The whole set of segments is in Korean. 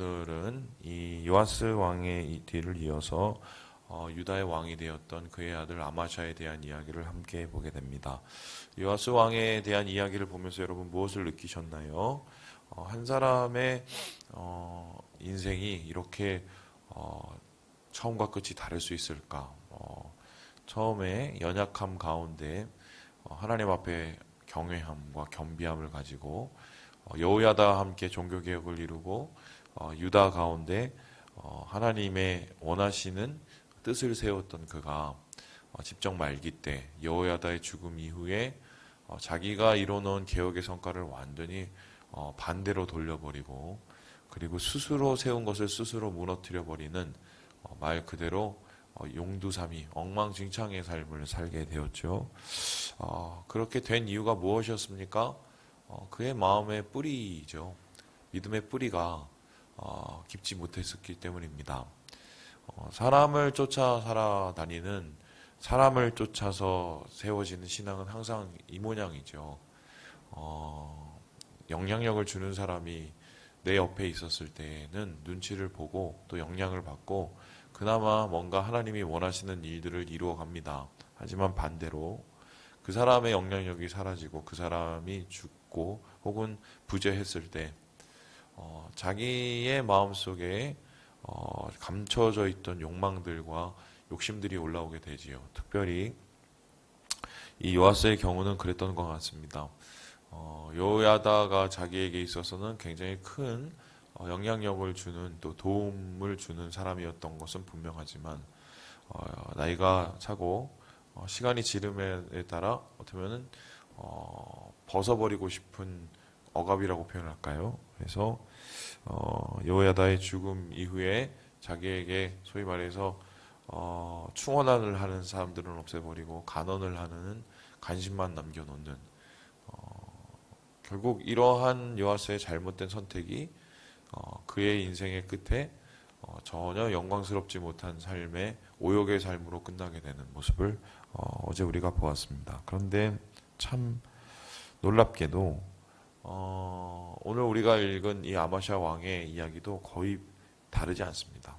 오늘은 이 요아스 왕의 이 뒤를 이어서 유다의 왕이 되었던 그의 아들 아마샤에 대한 이야기를 함께 보게 됩니다. 요아스 왕에 대한 이야기를 보면서 여러분 무엇을 느끼셨나요? 한 사람의 인생이 이렇게 처음과 끝이 다를 수 있을까? 처음에 연약함 가운데 하나님 앞에 경외함과 겸비함을 가지고 여호야다와 함께 종교개혁을 이루고 유다 가운데 하나님의 원하시는 뜻을 세웠던 그가 집정 말기 때 여호야다의 죽음 이후에 자기가 이뤄놓은 개혁의 성과를 완전히 반대로 돌려버리고 그리고 스스로 세운 것을 스스로 무너뜨려버리는 말 그대로 용두사미 엉망진창의 삶을 살게 되었죠. 그렇게 된 이유가 무엇이었습니까? 그의 마음의 뿌리죠. 믿음의 뿌리가 깊지 못했었기 때문입니다. 사람을 쫓아 살아다니는 사람을 쫓아서 세워지는 신앙은 항상 이 모양이죠. 영향력을 주는 사람이 내 옆에 있었을 때는 눈치를 보고 또 영향을 받고 그나마 뭔가 하나님이 원하시는 일들을 이루어 갑니다. 하지만 반대로 그 사람의 영향력이 사라지고 그 사람이 죽고 혹은 부재했을 때 자기의 마음속에 감춰져 있던 욕망들과 욕심들이 올라오게 되지요. 특별히 이 요아스의 경우는 그랬던 것 같습니다. 여호야다가 자기에게 있어서는 굉장히 큰 영향력을 주는 또 도움을 주는 사람이었던 것은 분명하지만 나이가 차고 시간이 지름에 따라 어떻게 보면은 벗어버리고 싶은 억압이라고 표현할까요? 그래서 여호야다의 죽음 이후에 자기에게 소위 말해서 충원을 하는 사람들은 없애버리고 간언을 하는 간신만 남겨놓는 결국 이러한 요아스의 잘못된 선택이 그의 인생의 끝에 전혀 영광스럽지 못한 삶의 오욕의 삶으로 끝나게 되는 모습을 어제 우리가 보았습니다. 그런데 참 놀랍게도 오늘 우리가 읽은 이 아마샤 왕의 이야기도 거의 다르지 않습니다.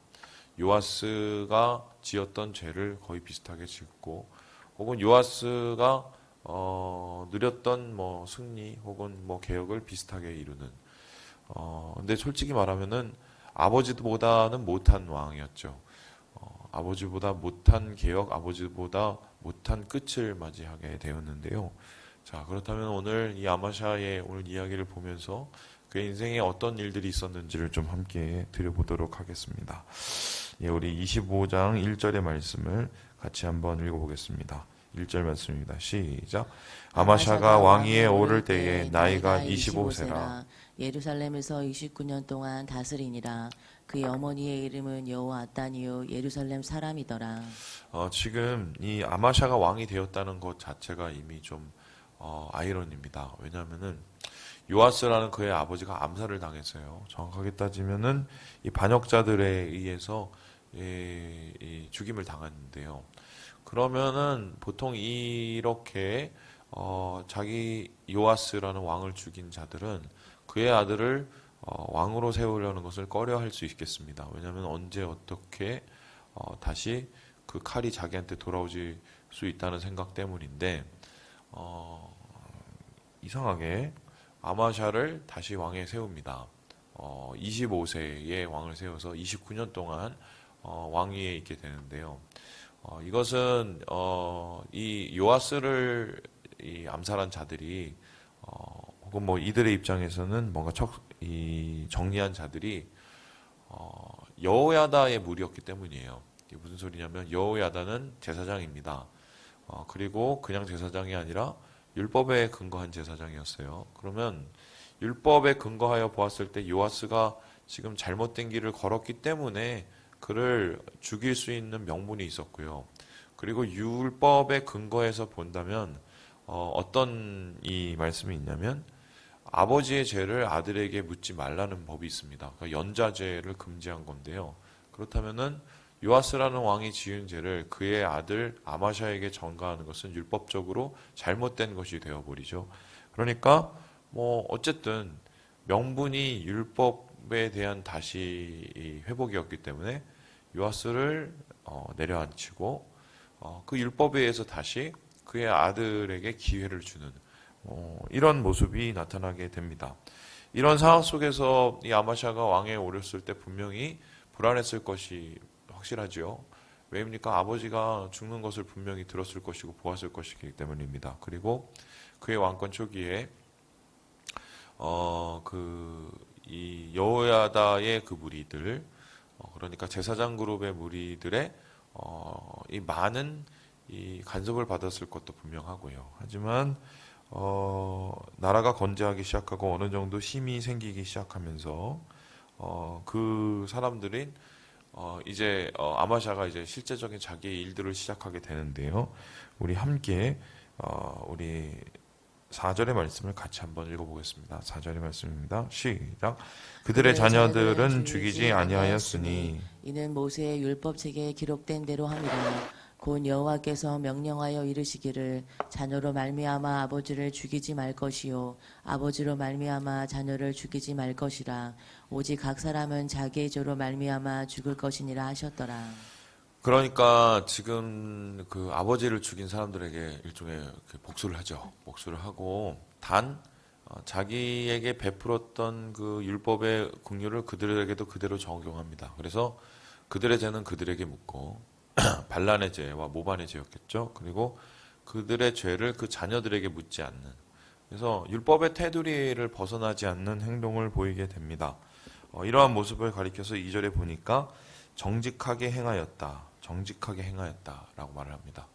요아스가 지었던 죄를 거의 비슷하게 짓고 혹은 요아스가 누렸던 뭐 승리 혹은 뭐 개혁을 비슷하게 이루는 근데 솔직히 말하면은 아버지보다는 못한 왕이었죠. 아버지보다 못한 개혁, 아버지보다 못한 끝을 맞이하게 되었는데요. 자, 그렇다면 오늘 이 아마샤의 오늘 이야기를 보면서 그의 인생에 어떤 일들이 있었는지를 좀 함께 드려보도록 하겠습니다. 예, 우리 25장 1절의 말씀을 같이 한번 읽어보겠습니다. 1절 말씀입니다. 시작. 아마샤가 왕위에 오를 때에 나이가 25세라. 예루살렘에서 29년 동안 다스리니라. 그의 어머니의 이름은 여호아다니요 예루살렘 사람이더라. 지금 이 아마샤가 왕이 되었다는 것 자체가 이미 좀 아이러니입니다. 왜냐하면은 요아스라는 그의 아버지가 암살을 당했어요. 정확하게 따지면은 이 반역자들에 의해서 이 죽임을 당했는데요. 그러면은 보통 이렇게 자기 요아스라는 왕을 죽인 자들은 그의 아들을 왕으로 세우려는 것을 꺼려할 수 있겠습니다. 왜냐하면 언제 어떻게 다시 그 칼이 자기한테 돌아오질 수 있다는 생각 때문인데 이상하게 아마샤를 다시 왕에 세웁니다. 25세의 왕을 세워서 29년 동안 왕위에 있게 되는데요. 이것은 이 요아스를 이 암살한 자들이 혹은 뭐 이들의 입장에서는 뭔가 정리한 자들이 여호야다의 무리였기 때문이에요. 이게 무슨 소리냐면 여호야다는 제사장입니다. 그리고 그냥 제사장이 아니라 율법에 근거한 제사장이었어요. 그러면 율법에 근거하여 보았을 때 요아스가 지금 잘못된 길을 걸었기 때문에 그를 죽일 수 있는 명분이 있었고요. 그리고 율법에 근거해서 본다면 어떤 이 말씀이 있냐면 아버지의 죄를 아들에게 묻지 말라는 법이 있습니다. 그러니까 연좌죄를 금지한 건데요. 그렇다면은 요아스라는 왕이 지은 죄를 그의 아들 아마샤에게 전가하는 것은 율법적으로 잘못된 것이 되어버리죠. 그러니까 뭐 어쨌든 명분이 율법 율법에 대한 다시 이 회복이었기 때문에 요아스를 내려앉히고 그 율법에 의해서 다시 그의 아들에게 기회를 주는 이런 모습이 나타나게 됩니다. 이런 상황 속에서 이 아마샤가 왕에 오렸을 때 분명히 불안했을 것이 확실하지요. 왜입니까? 아버지가 죽는 것을 분명히 들었을 것이고 보았을 것이기 때문입니다. 그리고 그의 왕권 초기에 이 여호야다의 그 무리들, 그러니까 제사장 그룹의 무리들의 이 많은 이 간섭을 받았을 것도 분명하고요. 하지만 나라가 건재하기 시작하고 어느 정도 힘이 생기기 시작하면서 그 사람들이 이제 아마샤가 이제 실제적인 자기의 일들을 시작하게 되는데요. 우리 함께 우리 4절의 말씀을 같이 한번 읽어보겠습니다. 4절의 말씀입니다. 시작. 그들의 자녀들은 죽이지 아니하였으니 이는 모세의 율법책에 기록된 대로 함이라. 곧 여호와께서 명령하여 이르시기를 자녀로 말미암아 아버지를 죽이지 말 것이요 아버지로 말미암아 자녀를 죽이지 말 것이라. 오직 각 사람은 자기의 죄로 말미암아 죽을 것이니라 하셨더라. 그러니까 지금 그 아버지를 죽인 사람들에게 일종의 복수를 하죠. 복수를 하고 단 자기에게 베풀었던 그 율법의 긍휼을 그들에게도 그대로 적용합니다. 그래서 그들의 죄는 그들에게 묻고 반란의 죄와 모반의 죄였겠죠. 그리고 그들의 죄를 그 자녀들에게 묻지 않는, 그래서 율법의 테두리를 벗어나지 않는 행동을 보이게 됩니다. 이러한 모습을 가리켜서 2절에 보니까 정직하게 행하였다. 정직하게 행하였다라고 말을 합니다.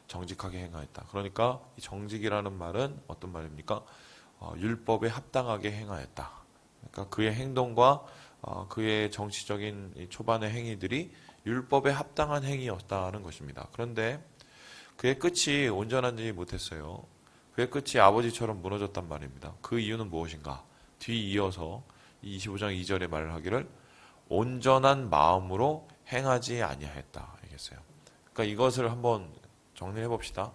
정직하게 행하였다. 그러니까 이 정직이라는 말은 어떤 말입니까? 율법에 합당하게 행하였다. 그러니까 그의 행동과 그의 정치적인 이 초반의 행위들이 율법에 합당한 행위였다는 것입니다. 그런데 그의 끝이 온전하지 못했어요. 그의 끝이 아버지처럼 무너졌단 말입니다. 그 이유는 무엇인가? 뒤이어서 25장 2절에 말을 하기를 온전한 마음으로 행하지 아니하였다 얘기했어요. 그러니까 이것을 한번 정리해 봅시다.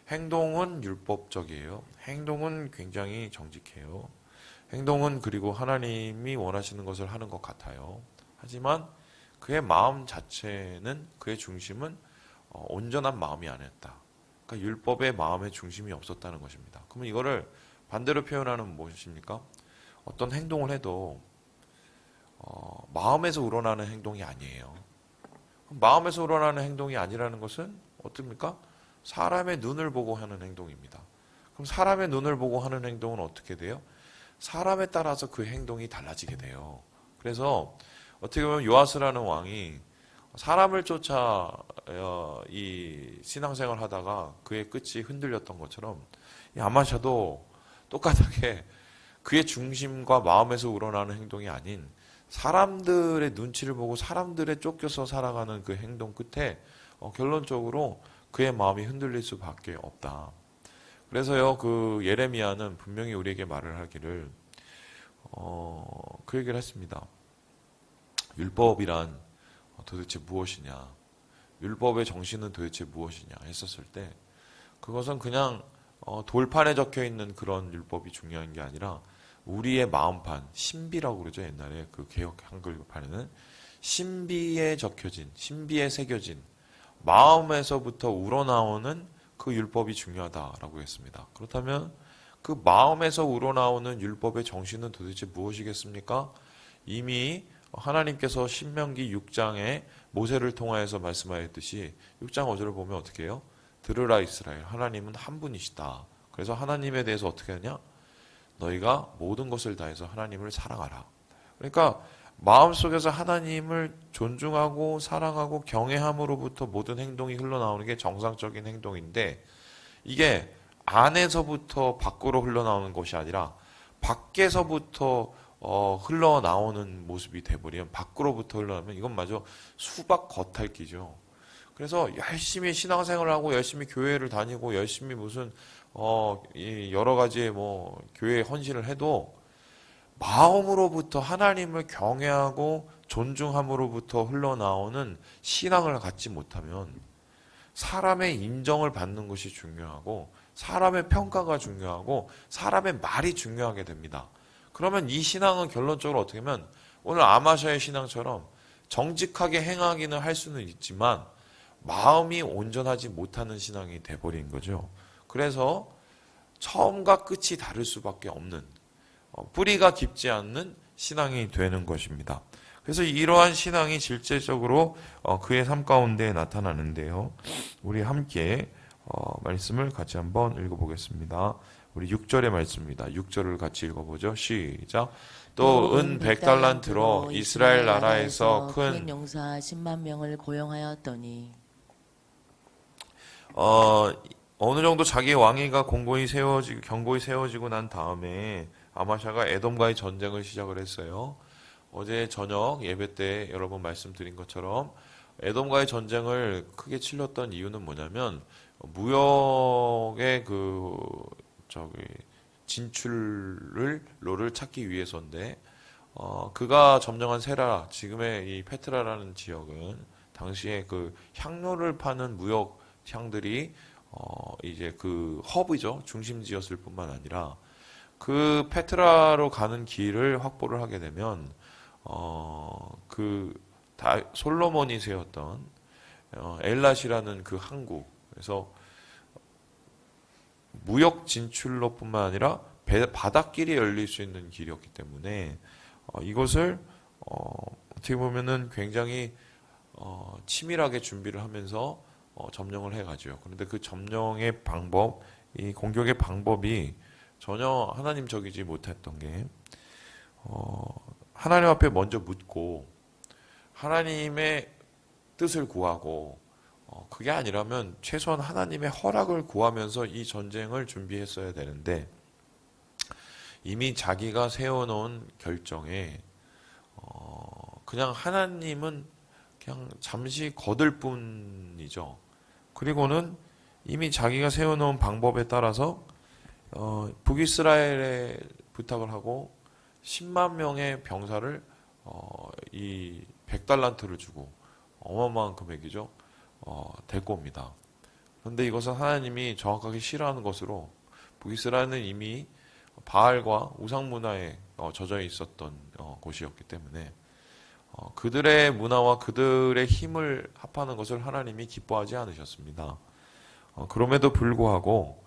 행동은 율법적이에요. 행동은 굉장히 정직해요. 행동은 그리고 하나님이 원하시는 것을 하는 것 같아요. 하지만 그의 마음 자체는, 그의 중심은 온전한 마음이 아니었다. 그러니까 율법의 마음의 중심이 없었다는 것입니다. 그러면 이거를 반대로 표현하는 무엇입니까? 어떤 행동을 해도 마음에서 우러나는 행동이 아니에요. 마음에서 우러나는 행동이 아니라는 것은 어떻습니까? 사람의 눈을 보고 하는 행동입니다. 그럼 사람의 눈을 보고 하는 행동은 어떻게 돼요? 사람에 따라서 그 행동이 달라지게 돼요. 그래서 어떻게 보면 요아스라는 왕이 사람을 쫓아 이 신앙생활을 하다가 그의 끝이 흔들렸던 것처럼 이 아마샤도 똑같게 그의 중심과 마음에서 우러나는 행동이 아닌 사람들의 눈치를 보고 사람들에 쫓겨서 살아가는 그 행동 끝에 결론적으로 그의 마음이 흔들릴 수밖에 없다. 그래서요, 그 예레미야는 분명히 우리에게 말을 하기를 그 얘기를 했습니다. 율법이란 도대체 무엇이냐, 율법의 정신은 도대체 무엇이냐 했었을 때 그것은 그냥 돌판에 적혀 있는 그런 율법이 중요한 게 아니라 우리의 마음판, 신비라고 그러죠. 옛날에 그 개역 한글판에는 신비에 적혀진, 신비에 새겨진 마음에서부터 우러나오는 그 율법이 중요하다라고 했습니다. 그렇다면 그 마음에서 우러나오는 율법의 정신은 도대체 무엇이겠습니까? 이미 하나님께서 신명기 6장에 모세를 통하여서 말씀하였듯이 6장 5절을 보면 어떻게 해요? 들으라 이스라엘, 하나님은 한 분이시다. 그래서 하나님에 대해서 어떻게 하냐? 너희가 모든 것을 다해서 하나님을 사랑하라. 그러니까 마음속에서 하나님을 존중하고 사랑하고 경외함으로부터 모든 행동이 흘러나오는 게 정상적인 행동인데, 이게 안에서부터 밖으로 흘러나오는 것이 아니라 밖에서부터 흘러나오는 모습이 돼버리면, 밖으로부터 흘러나오면 이건 마저 수박 겉핥기죠. 그래서 열심히 신앙생활을 하고 열심히 교회를 다니고 열심히 무슨 여러 가지의 뭐 교회에 헌신을 해도 마음으로부터 하나님을 경외하고 존중함으로부터 흘러나오는 신앙을 갖지 못하면 사람의 인정을 받는 것이 중요하고 사람의 평가가 중요하고 사람의 말이 중요하게 됩니다. 그러면 이 신앙은 결론적으로 어떻게 하면 오늘 아마샤의 신앙처럼 정직하게 행하기는 할 수는 있지만 마음이 온전하지 못하는 신앙이 돼버린 거죠. 그래서 처음과 끝이 다를 수밖에 없는 뿌리가 깊지 않는 신앙이 되는 것입니다. 그래서 이러한 신앙이 실제적으로 그의 삶 가운데 나타나는데요. 우리 함께 말씀을 같이 한번 읽어보겠습니다. 우리 6절의 말씀입니다. 6절을 같이 읽어보죠. 시작. 또 은 100달란트로 이스라엘 나라에서 큰 용사 10만 명을 고용하였더니 어느 정도 자기 왕위가 경고히 세워지고 난 다음에 아마샤가 에돔과의 전쟁을 시작을 했어요. 어제 저녁 예배 때 여러 번 말씀드린 것처럼 에돔과의 전쟁을 크게 치렀던 이유는 뭐냐면 무역의 진출로를 찾기 위해서인데 그가 점령한 세라 지금의 이 페트라라는 지역은 당시에 그 향료를 파는 무역 향들이 이제 그 허브죠. 중심지였을 뿐만 아니라 그 페트라로 가는 길을 확보를 하게 되면 솔로몬이 세웠던 엘랏이라는 그 항구, 그래서 무역 진출로뿐만 아니라 바닷길이 열릴 수 있는 길이었기 때문에 이것을 어떻게 보면은 굉장히 치밀하게 준비를 하면서 점령을 해가죠. 그런데 그 점령의 방법, 이 공격의 방법이 전혀 하나님적이지 못했던 게 하나님 앞에 먼저 묻고 하나님의 뜻을 구하고 그게 아니라면 최소한 하나님의 허락을 구하면서 이 전쟁을 준비했어야 되는데 이미 자기가 세워놓은 결정에 그냥 하나님은 그냥 잠시 거들 뿐이죠. 그리고는 이미 자기가 세워놓은 방법에 따라서 북이스라엘에 부탁을 하고 10만 명의 병사를 이 100달란트를 주고 어마어마한 금액이죠. 데리고 옵니다. 그런데 이것은 하나님이 정확하게 싫어하는 것으로 북이스라엘은 이미 바알과 우상 문화에 젖어 있었던 곳이었기 때문에 그들의 문화와 그들의 힘을 합하는 것을 하나님이 기뻐하지 않으셨습니다. 그럼에도 불구하고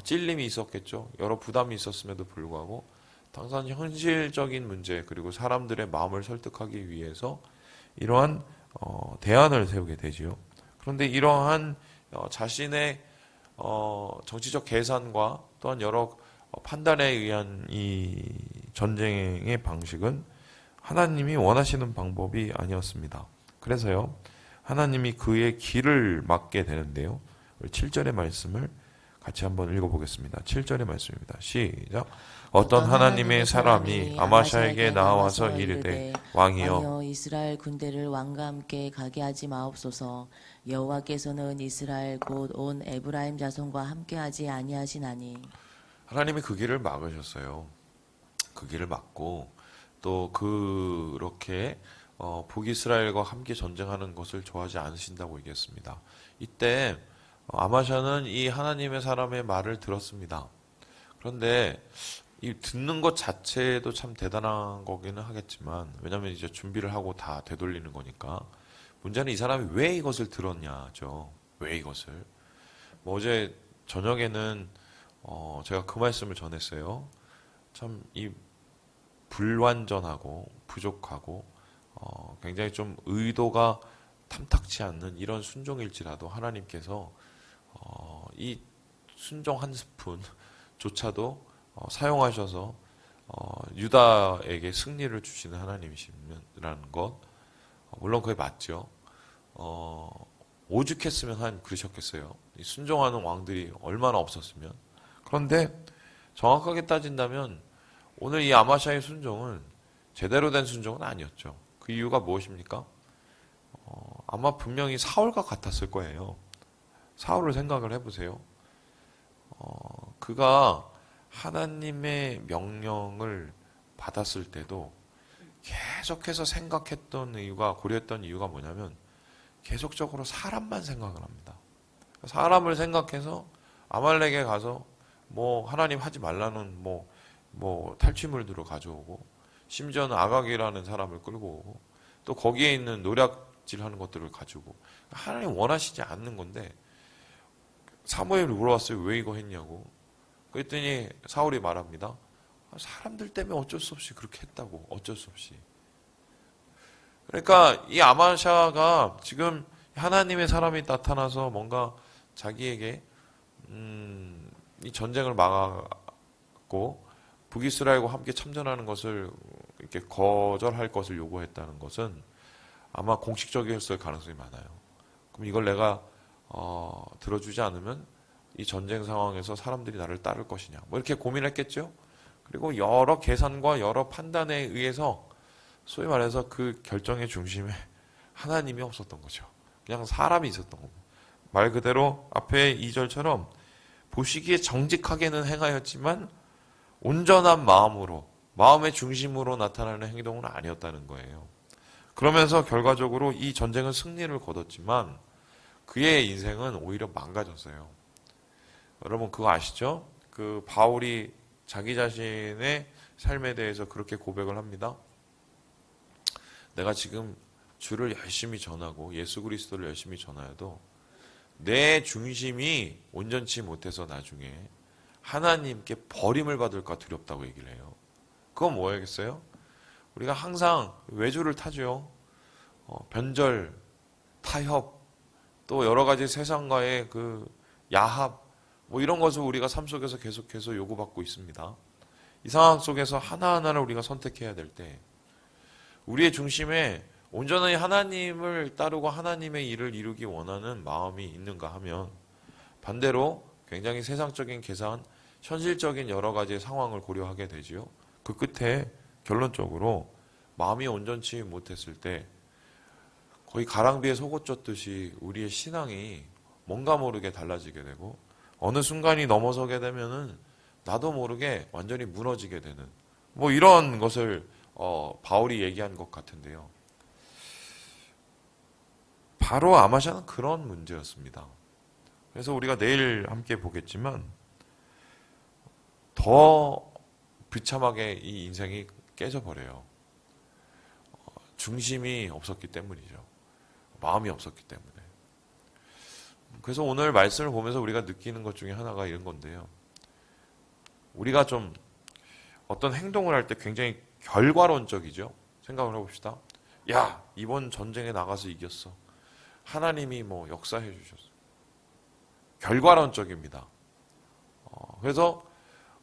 찔림이 있었겠죠. 여러 부담이 있었음에도 불구하고 당장 현실적인 문제 그리고 사람들의 마음을 설득하기 위해서 이러한 대안을 세우게 되지요. 그런데 이러한 자신의 정치적 계산과 또한 여러 판단에 의한 이 전쟁의 방식은 하나님이 원하시는 방법이 아니었습니다. 그래서요, 하나님이 그의 길을 막게 되는데요. 7절의 말씀을 같이 한번 읽어보겠습니다. 7절의 말씀입니다. 시작. 어떤 하나님의 사람이 아마샤에게 나와서 이르되 왕이여 이스라엘 군대를 왕과 함께 가게 하지 마옵소서. 여호와께서는 이스라엘 곧 온 에브라임 자손과 함께하지 아니하시나니. 하나님이 그 길을 막으셨어요. 그 길을 막고 또 그렇게 북이스라엘과 함께 전쟁하는 것을 좋아하지 않으신다고 얘기했습니다. 이때 아마샤는 이 하나님의 사람의 말을 들었습니다. 그런데 이 듣는 것 자체도 참 대단한 거기는 하겠지만 왜냐하면 이제 준비를 하고 다 되돌리는 거니까 문제는 이 사람이 왜 이것을 들었냐죠. 왜 이것을. 어제 저녁에는 제가 그 말씀을 전했어요. 참 이 불완전하고 부족하고 굉장히 좀 의도가 탐탁치 않는 이런 순종일지라도 하나님께서 이 순종 한 스푼조차도 사용하셔서 유다에게 승리를 주시는 하나님이시라는 것, 물론 그게 맞죠. 오죽했으면 하나님 그러셨겠어요. 이 순종하는 왕들이 얼마나 없었으면. 그런데 정확하게 따진다면 오늘 이 아마샤의 순종은 제대로 된 순종은 아니었죠. 그 이유가 무엇입니까? 아마 분명히 사울과 같았을 거예요. 사울을 생각을 해보세요. 그가 하나님의 명령을 받았을 때도 계속해서 생각했던 이유가, 고려했던 이유가 뭐냐면 계속적으로 사람만 생각을 합니다. 사람을 생각해서 아말렉에 가서 뭐 하나님 하지 말라는 뭐 탈취물들을 가져오고 심지어는 아각이라는 사람을 끌고 오고 또 거기에 있는 노략질하는 것들을 가지고 하나님 원하시지 않는 건데 사무엘이 물어봤어요. 왜 이거 했냐고. 그랬더니 사울이 말합니다. 사람들 때문에 어쩔 수 없이 그렇게 했다고. 어쩔 수 없이. 그러니까 이 아마샤가 지금 하나님의 사람이 나타나서 뭔가 자기에게 이 전쟁을 막았고 북이스라엘과 함께 참전하는 것을 이렇게 거절할 것을 요구했다는 것은 아마 공식적이었을 가능성이 많아요. 그럼 이걸 내가 들어주지 않으면 이 전쟁 상황에서 사람들이 나를 따를 것이냐 뭐 이렇게 고민했겠죠. 그리고 여러 계산과 여러 판단에 의해서 소위 말해서 그 결정의 중심에 하나님이 없었던 거죠. 그냥 사람이 있었던 겁니다. 말 그대로 앞에 2절처럼 보시기에 정직하게는 행하였지만 온전한 마음으로 마음의 중심으로 나타나는 행동은 아니었다는 거예요. 그러면서 결과적으로 이 전쟁은 승리를 거뒀지만 그의 인생은 오히려 망가졌어요. 여러분 그거 아시죠? 그 바울이 자기 자신의 삶에 대해서 그렇게 고백을 합니다. 내가 지금 주를 열심히 전하고 예수 그리스도를 열심히 전하여도 내 중심이 온전치 못해서 나중에 하나님께 버림을 받을까 두렵다고 얘기를 해요. 그건 뭐야겠어요? 우리가 항상 외주를 타죠. 변절, 타협, 또 여러 가지 세상과의 그 야합, 뭐 이런 것을 우리가 삶 속에서 계속해서 요구받고 있습니다. 이 상황 속에서 하나하나를 우리가 선택해야 될 때 우리의 중심에 온전히 하나님을 따르고 하나님의 일을 이루기 원하는 마음이 있는가 하면 반대로 굉장히 세상적인 계산, 현실적인 여러 가지 상황을 고려하게 되지요. 그 끝에 결론적으로 마음이 온전치 못했을 때 거의 가랑비에 속옷 젖듯이 우리의 신앙이 뭔가 모르게 달라지게 되고 어느 순간이 넘어서게 되면은 나도 모르게 완전히 무너지게 되는 뭐 이런 것을 바울이 얘기한 것 같은데요. 바로 아마샤는 그런 문제였습니다. 그래서 우리가 내일 함께 보겠지만 더 비참하게 이 인생이 깨져버려요. 중심이 없었기 때문이죠. 마음이 없었기 때문에. 그래서 오늘 말씀을 보면서 우리가 느끼는 것 중에 하나가 이런 건데요. 우리가 좀 어떤 행동을 할 때 굉장히 결과론적이죠. 생각을 해봅시다. 야, 이번 전쟁에 나가서 이겼어. 하나님이 뭐 역사해 주셨어. 결과론적입니다. 그래서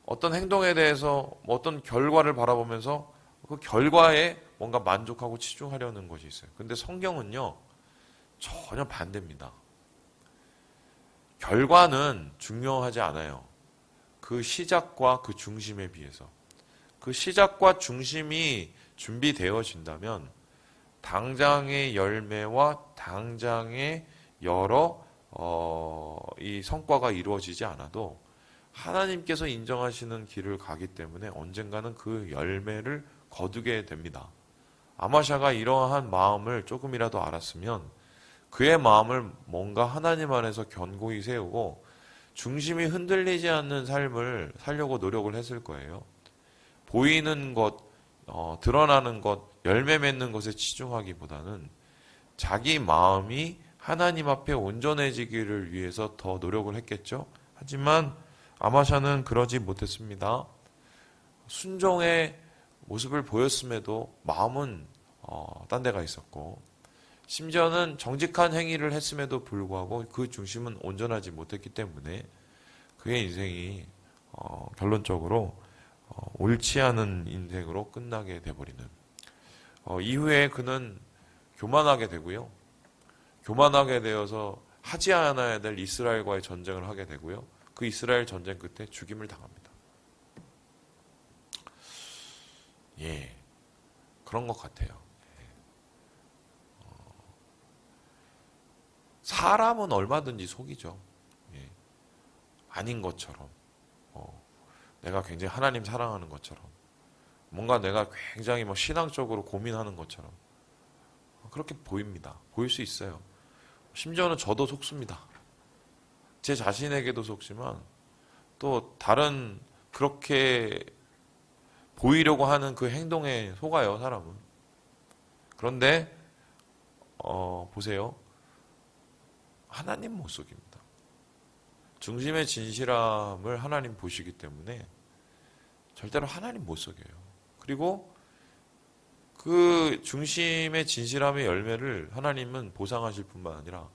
어떤 행동에 대해서 어떤 결과를 바라보면서 그 결과에 뭔가 만족하고 치중하려는 것이 있어요. 근데 성경은요, 전혀 반대입니다. 결과는 중요하지 않아요. 그 시작과 그 중심에 비해서. 그 시작과 중심이 준비되어진다면 당장의 열매와 당장의 여러 이 성과가 이루어지지 않아도 하나님께서 인정하시는 길을 가기 때문에 언젠가는 그 열매를 거두게 됩니다. 아마샤가 이러한 마음을 조금이라도 알았으면 그의 마음을 뭔가 하나님 안에서 견고히 세우고 중심이 흔들리지 않는 삶을 살려고 노력을 했을 거예요. 보이는 것, 드러나는 것, 열매 맺는 것에 치중하기보다는 자기 마음이 하나님 앞에 온전해지기를 위해서 더 노력을 했겠죠. 하지만 아마샤는 그러지 못했습니다. 순종의 모습을 보였음에도 마음은 딴 데가 있었고 심지어는 정직한 행위를 했음에도 불구하고 그 중심은 온전하지 못했기 때문에 그의 인생이 결론적으로 옳지 않은 인생으로 끝나게 돼버리는 이후에 그는 교만하게 되고요. 교만하게 되어서 하지 않아야 될 이스라엘과의 전쟁을 하게 되고요. 그 이스라엘 전쟁 끝에 죽임을 당합니다. 예, 그런 것 같아요. 사람은 얼마든지 속이죠. 예, 아닌 것처럼, 내가 굉장히 하나님 사랑하는 것처럼, 뭔가 내가 굉장히 뭐 신앙적으로 고민하는 것처럼 그렇게 보입니다. 보일 수 있어요. 심지어는 저도 속습니다. 제 자신에게도 속지만 또 다른 그렇게 보이려고 하는 그 행동에 속아요, 사람은. 그런데 보세요. 하나님 못 속입니다. 중심의 진실함을 하나님 보시기 때문에 절대로 하나님 못 속여요. 그리고 그 중심의 진실함의 열매를 하나님은 보상하실 뿐만 아니라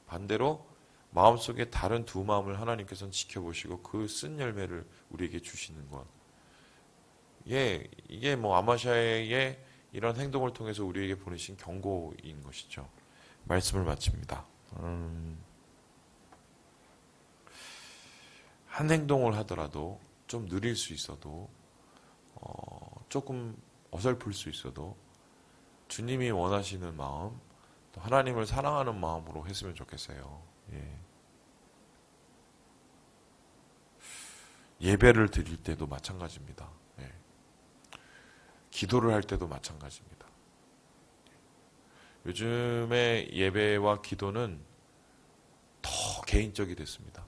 반대로 마음속에 다른 두 마음을 하나님께서는 지켜보시고 그 쓴 열매를 우리에게 주시는 것. 이게 뭐 아마샤의 이런 행동을 통해서 우리에게 보내신 경고인 것이죠. 말씀을 마칩니다. 한 행동을 하더라도 좀 느릴 수 있어도 조금 어설플 수 있어도 주님이 원하시는 마음, 또 하나님을 사랑하는 마음으로 했으면 좋겠어요. 예배를 드릴 때도 마찬가지입니다. 기도를 할 때도 마찬가지입니다. 요즘에 예배와 기도는 더 개인적이 됐습니다.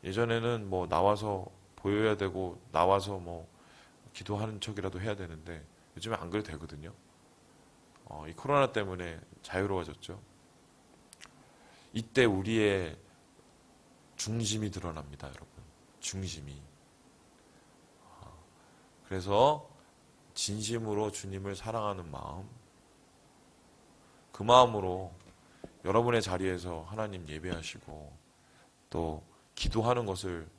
예전에는 뭐 나와서 보여야 되고 나와서 뭐 기도하는 척이라도 해야 되는데 요즘에 안 그래도 되거든요. 이 코로나 때문에 자유로워졌죠. 이때 우리의 중심이 드러납니다, 여러분. 중심이. 그래서 진심으로 주님을 사랑하는 마음, 그 마음으로 여러분의 자리에서 하나님 예배하시고 또 기도하는 것을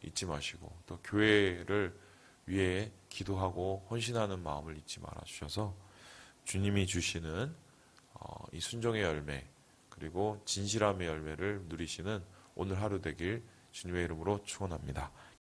잊지 마시고 또 교회를 위해 기도하고 헌신하는 마음을 잊지 말아 주셔서 주님이 주시는 이 순종의 열매 그리고 진실함의 열매를 누리시는 오늘 하루 되길 주님의 이름으로 축원합니다.